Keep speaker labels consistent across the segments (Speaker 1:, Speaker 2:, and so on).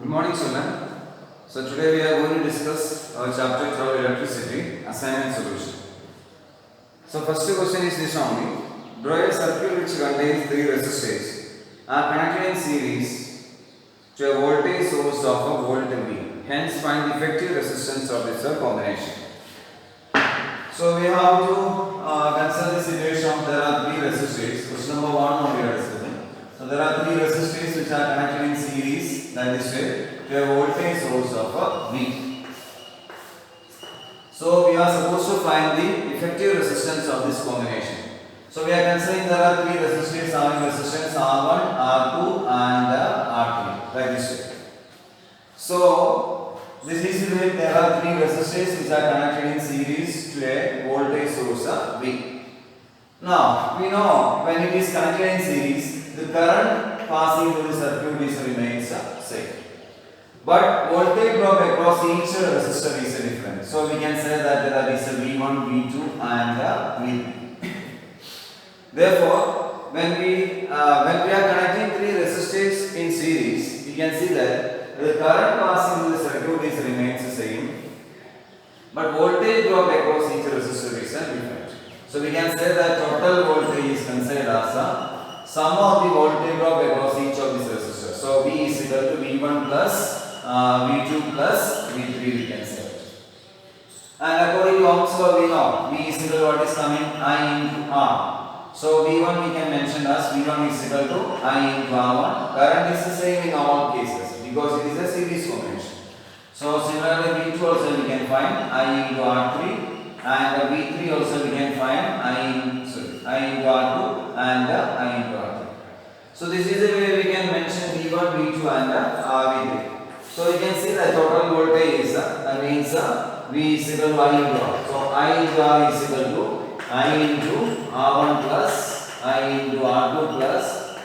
Speaker 1: Good morning, children. So today we are going to discuss our chapter 12 electricity assignment solution. So first question is this only. Draw a circuit which contains three resistors are connected in series to a voltage source of a volt V. Hence find the effective resistance of this combination. So we have to consider the situation. There are three resistors. Question number 1 only we are discussing. So there are three resistors which are connected in series, that is to a voltage source of V. So we are supposed to find the effective resistance of this combination. So we are considering there are three resistors having resistance R1, R2 and R3, like this way. So this is the way there are three resistors which are connected in series to a voltage source of V. Now we know when it is connected in series, the current passing through the circuit remains same. But voltage drop across each resistor is different. So we can say that there is a V1, V2 and V3. Therefore, when we are connecting three resistors in series, we can see that the current passing through the circuit remains the same, but voltage drop across each resistor is different. So we can say that total voltage is considered as a sum of the voltage drop across each of these resistors. So V is equal to V1 plus V2 plus V3, we can say. And according to Ohm's law, we know V is equal to what is coming? I into R. So V1 we can mention as V1 is equal to I into R1. Current is the same in all cases because it is a series combination. So similarly V2 also we can find I into R3, and V3 also we can find I into R2 and I into R3. So this is the way we can mention V1, V2 and V3. So you can see the total voltage is means V is equal to I into R. So I into R is equal to I into R1 plus I into R2 plus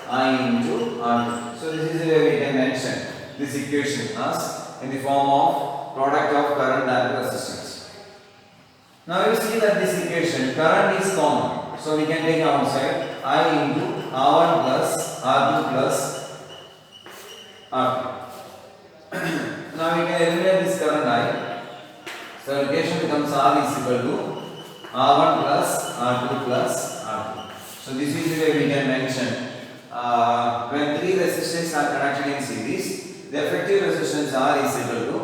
Speaker 1: I into R2. So this is the way we can mention this equation as in the form of product of current and resistance. Now you see that this equation current is common. So we can take outside I into R1 plus R2 plus R2. Now we can eliminate this current I. So equation becomes R is equal to R1 plus R2 plus R2. So this is the way we can mention when three resistors are connected in series, the effective resistance R is equal to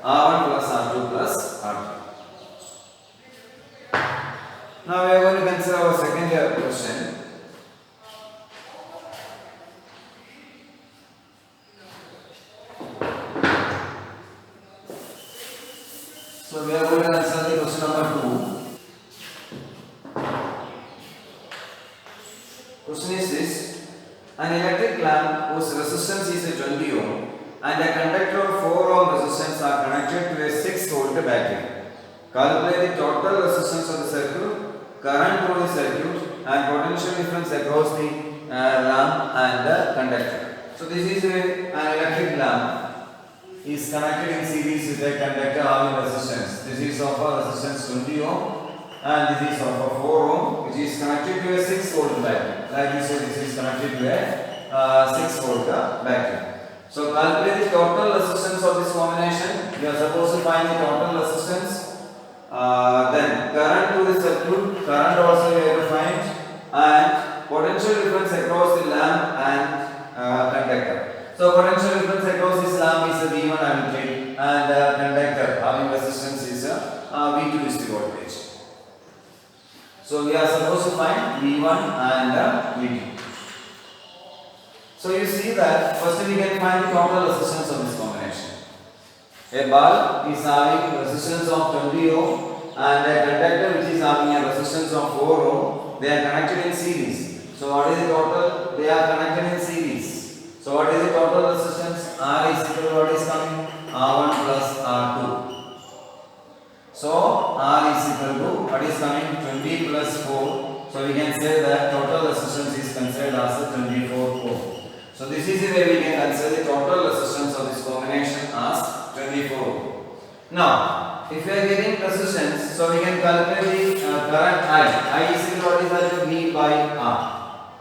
Speaker 1: R1 plus R2 plus R2. Now we are going to consider our second question. So we are going to answer the question number 2. Question is this: an electric lamp whose resistance is 20 ohm and a conductor of 4 ohm resistance are connected to a 6 volt battery. Calculate the total resistance of the circuit, current through the circuit, and potential difference across the lamp and the conductor. So this is an electric lamp is connected in series with a conductor having resistance. This is of a resistance 20 ohm and this is of a 4 ohm, which is connected to a 6 volt battery. Like you said, this is connected to a 6 volt battery. So calculate the total resistance of this combination. You are supposed to find the total resistance. Then current to the circuit, current also we have to find, and potential difference across the lamp and conductor. So potential difference across this lamp is V1 I will take, and conductor having resistance is V2 is the voltage. So we are supposed to find V1 and V2. So you see that first we can find the total resistance of this combination. A bulb is having resistance of 20 ohm and a conductor which is having a resistance of 4 ohm. They are connected in series. So what is the total? They are connected in series. So what is the total resistance? R is equal to what is coming? R1 plus R2. So R is equal to what is coming? 20 plus 4. So we can say that total resistance is considered as 24 ohm. So this is the way we can consider the total resistance of this combination as 24 ohm. Now, if we are getting resistance, so we can calculate the current I. I is equal to what is V by R.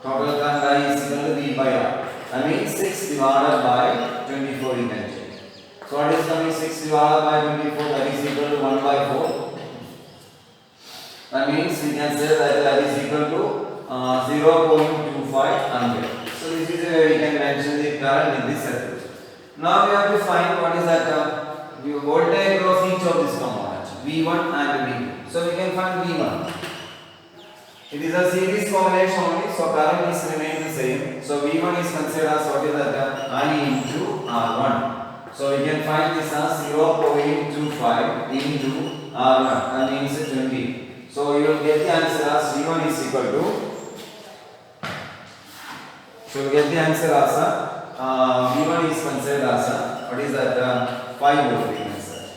Speaker 1: Total current I is equal to V by R. That means 6 divided by 24 you can take. So what is coming? 6 divided by 24, that is equal to 1 by 4. That means we can say that is equal to 0.25 ampere. So this is where we can mention the current in this circuit. Now we have to find what is that voltage across each of these components, V1 and V2. So we can find V1. It is a series combination only, so current is remains the same. So V1 is considered as what is that I into R1. So we can find this as 0.25 into R1. That means 20. So you will get the answer as V1 is equal to. So we get the answer as V1 is considered as what is that 5 volt we can say.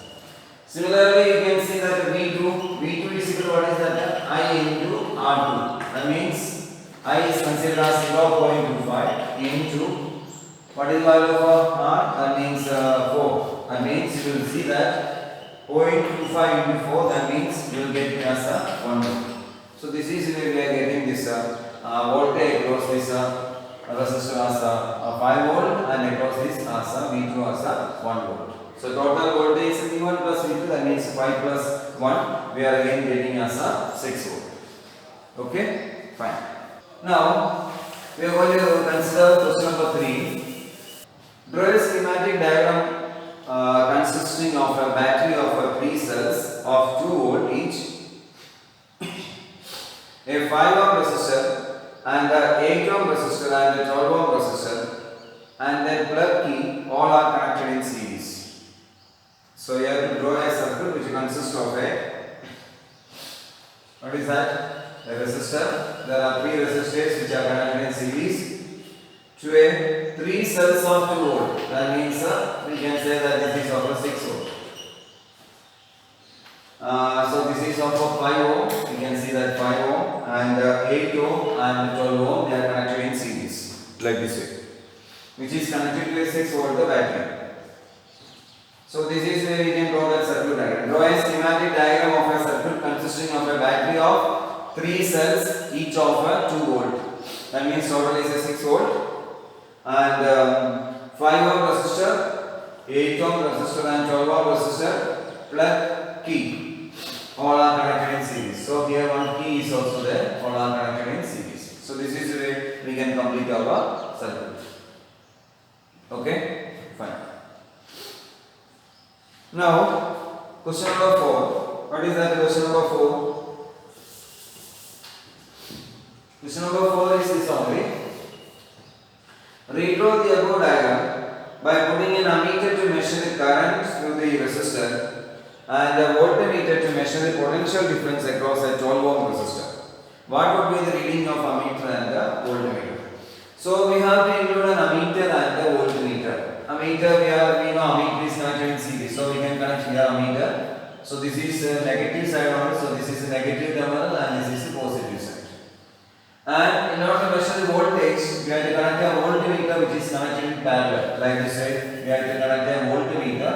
Speaker 1: Similarly, you can see that V2 is equal to what is that I into R2. That means I is considered as 0.25 into what is the value of R? That means 4. That means you will see that 0.25 into 4. That means you will get it as 1 volt. So this is where we are getting this voltage across this resistor as 5 volt and across this as V2 as 1 volt. So total voltage is V1 plus V2, that means 5 plus 1. We are again getting as 6 volt. Okay, fine. Now we are going to consider question number 3. Draw a schematic diagram consisting of a battery of 3 cells of 2 volt each, a 5 ohm resistor and a 8 ohm resistor and a 12 ohm resistor, and then plug key, all are connected in series. So you have to draw a circuit which consists of what is that? A resistor. There are 3 resistors which are connected in series to a 3 cells of 2 volt. That means we can say that this is of a 6 volt. So this is of a 5 ohm. We can see that 5 ohm and 8 ohm and 12 ohm, they are connected in series like this way, which is connected to a 6 volt battery. So this is where we can draw that circuit diagram. Draw a schematic diagram of a circuit consisting of a battery of 3 cells, each of a 2 volt. That means total is a 6 volt, and 5 ohm resistor, 8 ohm resistor and 12 ohm resistor, plug key, all are connected in series. So here one key is also there, all are connected in series. So this is where we can complete our circuit. Okay, fine. Now, question number 4. What is that question number 4? Question number 4 is this only. Redraw the above diagram by putting an ammeter to measure the current through the resistor and a voltmeter to measure the potential difference across a 12 ohm resistor. What would be the reading of ammeter and the voltmeter? So we have to include an ammeter and a voltmeter. Ammeter, we know ammeter is connected in series, so we can connect here ammeter. So this is a negative side only, so this is a negative terminal and this is a positive side. And in order to measure the voltage, we have to connect a voltmeter which is connected in parallel. Like this way, we have to connect a voltmeter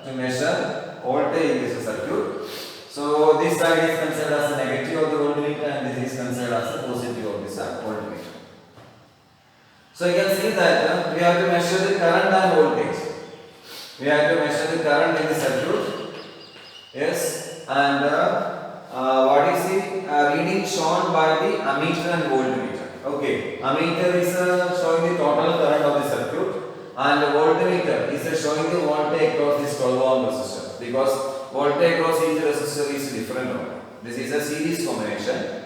Speaker 1: to measure voltage in this circuit. So this side is considered as a negative of the voltmeter and this is considered as a positive of this voltmeter. So you can see that we have to measure the current and voltage. We have to measure the current in the circuit. Yes, and what is the reading shown by the ammeter and voltmeter? Okay, ammeter is showing the total current of the circuit, and the voltmeter is showing the voltage across this 12 ohm resistor, because voltage across each resistor is different. This is a series combination.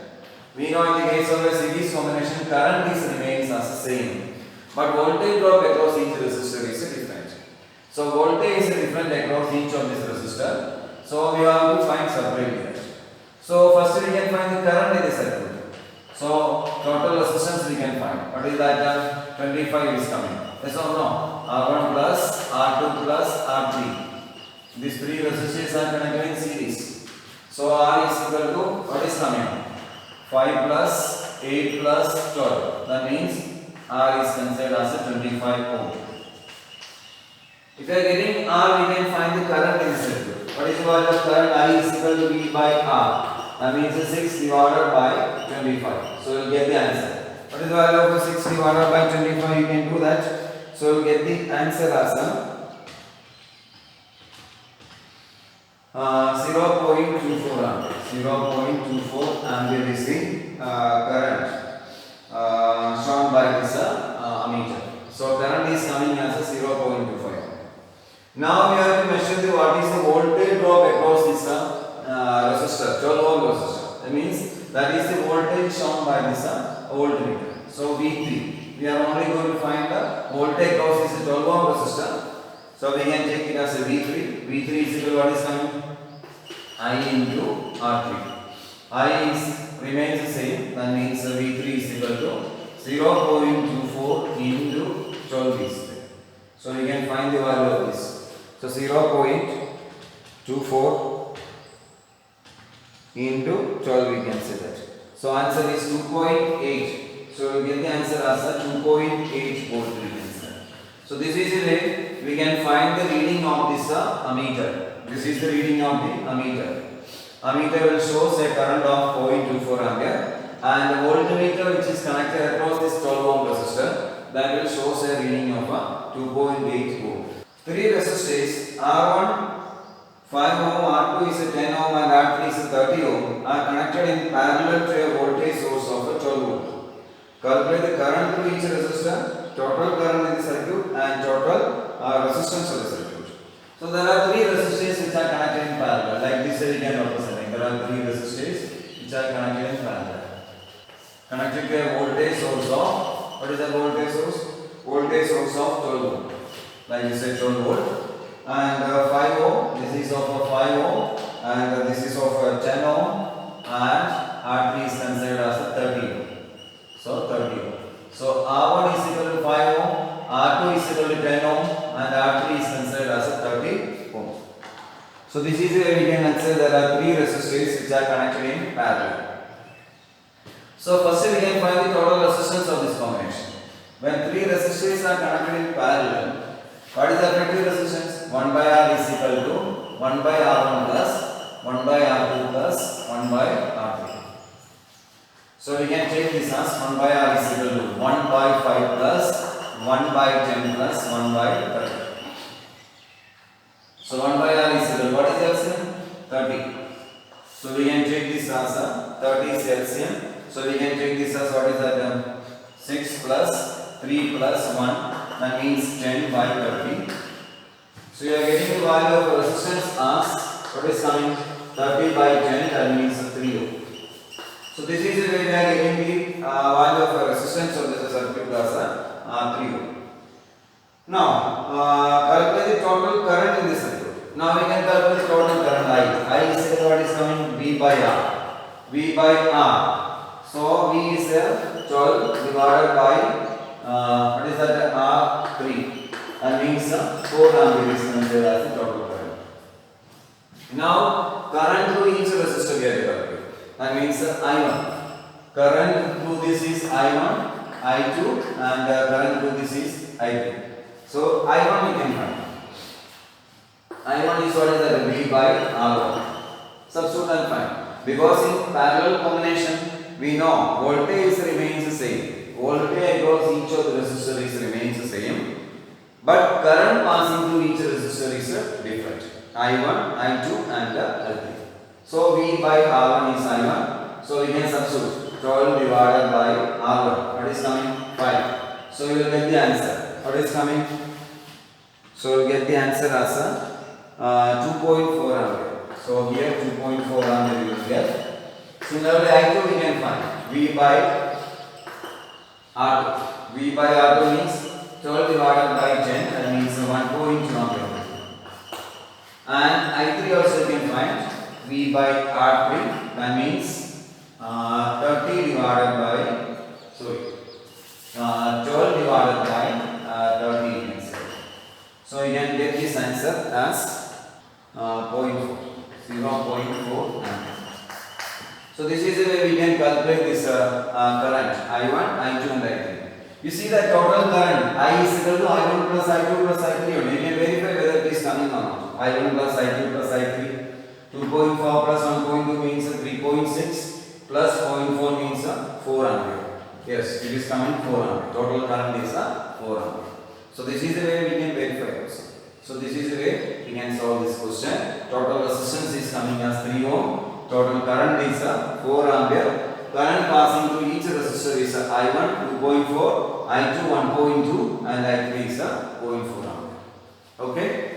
Speaker 1: We know in the case of a series combination, current remains as the same, but voltage drop across each resistor is different. So voltage is different across each of this resistor. So we have to find separately. So first we can find the current in the circuit. So total resistance we can find. What is that? 25 is coming. Yes or no? R1 plus R2 plus R3. These 3 resistors are connected in series. So R is equal to what is coming? 5 plus 8 plus 12. That means R is considered as a 25 ohm. If you are getting R, we can find the current in the circuit. What is the value of current? I is equal to V by R. That means 6 divided by 25. So you will get the answer. What is the value of 6 divided by 25? You can do that. So you will get the answer as 0.24 ampere. 0.24 ampere is the current shown by this ammeter. So current is coming as a 0.25. Now we have to measure the what is the voltage drop across this resistor, 12 ohm resistor. That means that is the voltage shown by this voltmeter. So V3. We are only going to find the voltage across this 12 ohm resistor. So we can take it as a V3. V3 is equal to what is coming? I into R3. I remains the same. That means V3 is equal to 0.24 into 12 is there. So we can find the value of this. So 0.24 into 12 we can say that. So answer is 2.8. So we get the answer as a 2.8 volt we can say. So this is the way we can find the reading of this ammeter. This is the reading of the ammeter. Ammeter will show a current of 0.24 ampere and the voltmeter which is connected across this 12 ohm resistor, that will show a reading of 2.8 volt. Three resistors R1 5 ohm, R2 is a 10 ohm and R3 is a 30 ohm are connected in parallel to a voltage source of a 12 volt. Calculate the current through each resistor, total current in the circuit and total resistance of the circuit. So there are three resistors which are connected in parallel. Like this we can represent. There are three resistors which are connected in parallel. Connected to a voltage source of, what is the voltage source? Voltage source of 12 ohm. Like this is 12 volt. And 5 ohm, this is of 5 ohm and this is of 10 ohm and R3 is considered as a 30 ohm. So 30 ohm. So R1 is equal to 5 ohm, R2 is equal to 10 ohm and R3 is considered as a 30 ohm. So this is where we can say there are three resistors which are connected in parallel. So first we can find the total resistance of this combination. When three resistors are connected in parallel, what is the effective resistance? 1 by R is equal to 1 by R1 plus 1 by R2 plus 1 by R3. So we can take this as 1 by R is equal to 1 by 5 plus 1 by 10 plus 1 by 30. So 1 by R is equal to what is the LCM? 30. So we can take this as a 30 is LCM. So we can take this as what is that? 6 plus 3 plus 1. That means 10 by 30. So you are getting the value of resistance as what is coming 30 by 10, that means 3 ohm. So this is the way we are getting the value of resistance of this circuit as 3 ohm. Now calculate the total current in this circuit. Now we can calculate the total current I. I is what is coming V by R. V by R. So V is 12 divided by what is that? R3. That means 4 ampere is considered as the total current. Now current through each resistor we have to calculate. That means I1. Current through this is I1, I2 and current through this is I3. So I1 we can find. I1 is what is that? V by R1. Substitute and find. Because in parallel combination we know voltage remains the same. Voltage across each of the resistors remains the same. But current passing through each resistor is different. I1, I2 and I3. So V by R1 is I1. So we can substitute 12 divided by R1. What is coming? 5. So we will get the answer. What is coming? So we will get the answer as 2.4 ampere. So here 2.4 ampere we will get. Similarly I2 we can find. V by R2. V by R2 means 12 divided by 10, that means 1.2 ampere. And I3 also you can find. V by R3, that means 30 divided by 12 divided by 30 you can say. So you can get this answer as 0.4 ampere. So this is the way we can calculate this current I1, I2 and I3. You see that total current I is equal to I1 plus I2 plus I3. You can verify whether it is coming or not. I1 plus I2 plus I3. 2.4 plus 1.2 means 3.6 plus 0.4 means 4 ampere. Yes, it is coming 4 ampere. Total current is 4 ampere. So this is the way we can verify also. So this is the way we can solve this question. Total resistance is coming as 3 ohm. Total current is 4 ampere. Current passing through each resistor is I1 2.4, I2 1.2 and I3 is 0.4 ampere. Okay.